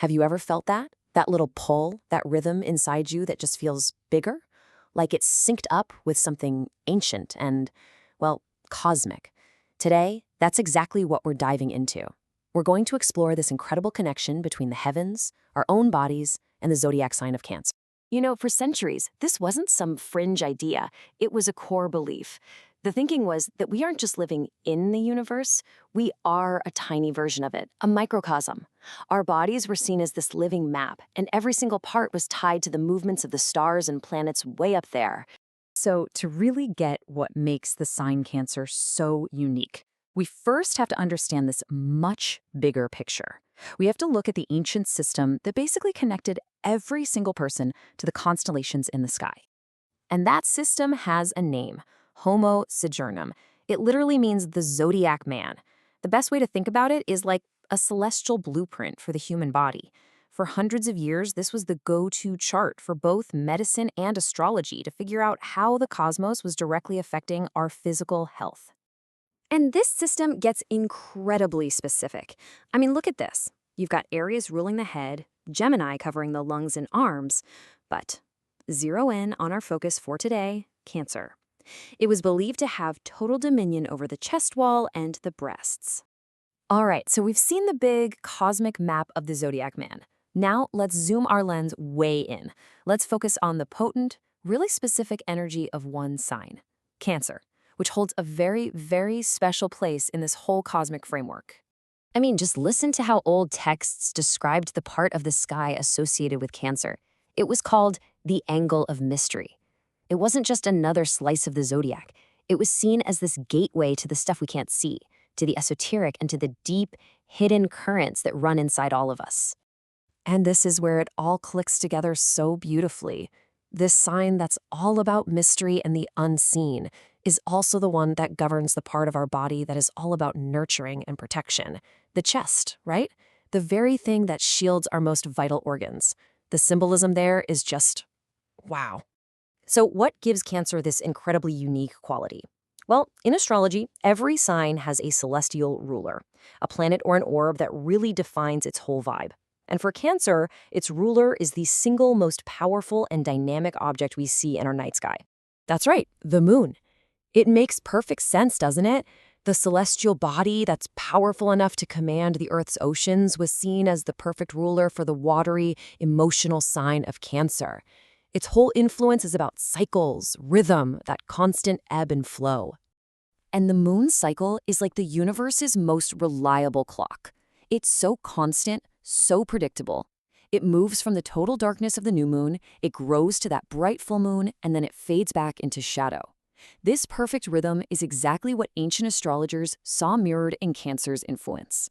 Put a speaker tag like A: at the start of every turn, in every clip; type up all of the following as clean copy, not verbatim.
A: Have you ever felt that? That little pull, that rhythm inside you that just feels bigger? Like it's synced up with something ancient and, well, cosmic. Today, that's exactly what we're diving into. We're going to explore this incredible connection between the heavens, our own bodies, and the zodiac sign of Cancer. For centuries, this wasn't some fringe idea. It was a core belief. The thinking was that we aren't just living in the universe, we are a tiny version of it, a microcosm. Our bodies were seen as this living map, and every single part was tied to the movements of the stars and planets way up there.
B: So, to really get what makes the sign Cancer so unique, we first have to understand this much bigger picture. We have to look at the ancient system that basically connected every single person to the constellations in the sky.
A: And that system has a name, Homo Sojournum. It literally means the zodiac man. The best way to think about it is like a celestial blueprint for the human body. For hundreds of years, this was the go-to chart for both medicine and astrology to figure out how the cosmos was directly affecting our physical health.
B: And this system gets incredibly specific. I mean, look at this. You've got Aries ruling the head, Gemini covering the lungs and arms, but zero in on our focus for today, Cancer. It was believed to have total dominion over the chest wall and the breasts.
A: All right, so we've seen the big cosmic map of the zodiac man. Now let's zoom our lens way in. Let's focus on the potent, really specific energy of one sign, Cancer, which holds a very, very special place in this whole cosmic framework.
C: I mean, just listen to how old texts described the part of the sky associated with Cancer. It was called the angle of mystery. It wasn't just another slice of the zodiac. It was seen as this gateway to the stuff we can't see, to the esoteric and to the deep, hidden currents that run inside all of us.
A: And this is where it all clicks together so beautifully. This sign that's all about mystery and the unseen is also the one that governs the part of our body that is all about nurturing and protection. The chest, right? The very thing that shields our most vital organs. The symbolism there is just, wow. So what gives Cancer this incredibly unique quality? Well, in astrology, every sign has a celestial ruler, a planet or an orb that really defines its whole vibe. And for Cancer, its ruler is the single most powerful and dynamic object we see in our night sky. That's right, the moon. It makes perfect sense, doesn't it? The celestial body that's powerful enough to command the Earth's oceans was seen as the perfect ruler for the watery, emotional sign of Cancer. Its whole influence is about cycles, rhythm, that constant ebb and flow. And the moon's cycle is like the universe's most reliable clock. It's so constant, so predictable. It moves from the total darkness of the new moon, it grows to that bright full moon, and then it fades back into shadow. This perfect rhythm is exactly what ancient astrologers saw mirrored in Cancer's influence.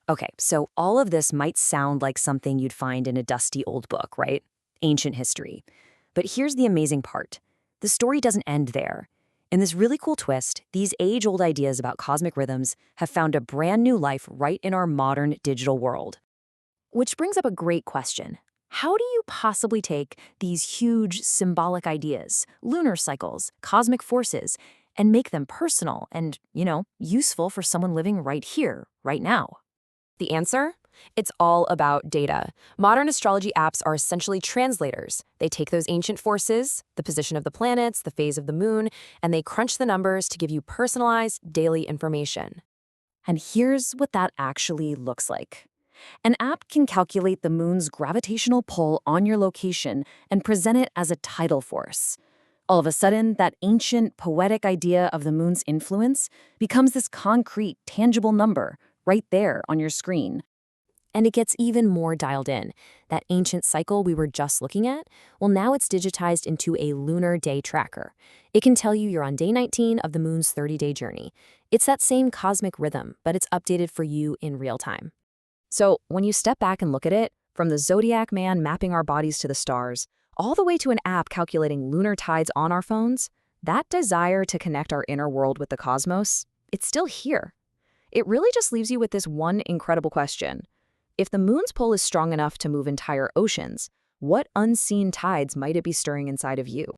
A: Okay, so all of this might sound like something you'd find in a dusty old book, right? Ancient history. But here's the amazing part. The story doesn't end there. In this really cool twist, these age-old ideas about cosmic rhythms have found a brand new life right in our modern digital world. Which brings up a great question. How do you possibly take these huge symbolic ideas, lunar cycles, cosmic forces, and make them personal and, useful for someone living right here, right now? The answer? It's all about data. Modern astrology apps are essentially translators. They take those ancient forces, the position of the planets, the phase of the moon, and they crunch the numbers to give you personalized daily information. And here's what that actually looks like. An app can calculate the moon's gravitational pull on your location and present it as a tidal force. All of a sudden, that ancient, poetic idea of the moon's influence becomes this concrete, tangible number right there on your screen. And it gets even more dialed in. That ancient cycle we were just looking at, well, now it's digitized into a lunar day tracker. It can tell you you're on day 19 of the moon's 30-day journey. It's that same cosmic rhythm, but it's updated for you in real time. So when you step back and look at it, from the zodiac man mapping our bodies to the stars, all the way to an app calculating lunar tides on our phones, that desire to connect our inner world with the cosmos, it's still here. It really just leaves you with this one incredible question. If the moon's pull is strong enough to move entire oceans, what unseen tides might it be stirring inside of you?